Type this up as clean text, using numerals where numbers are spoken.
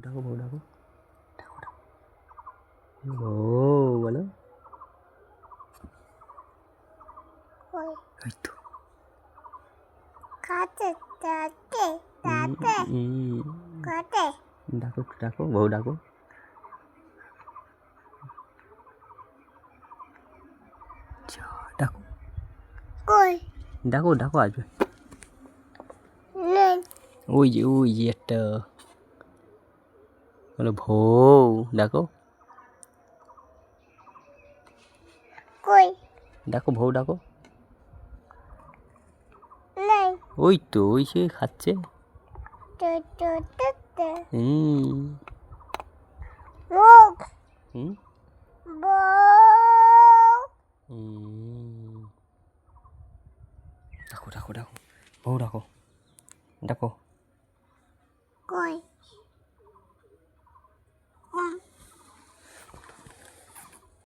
ডাকো বউ ডাকো, ডাকো ডাকো বউ বলো। ওই তো ডাকো ডাকো বউ ডাকো। ডাকো ডাকো ডাকো আসবে। ওই যে একটা বলো বউ ডাকো, ডাকো বউ ডাকো। ওই তো ওই সে খাচ্ছে। হুম হুম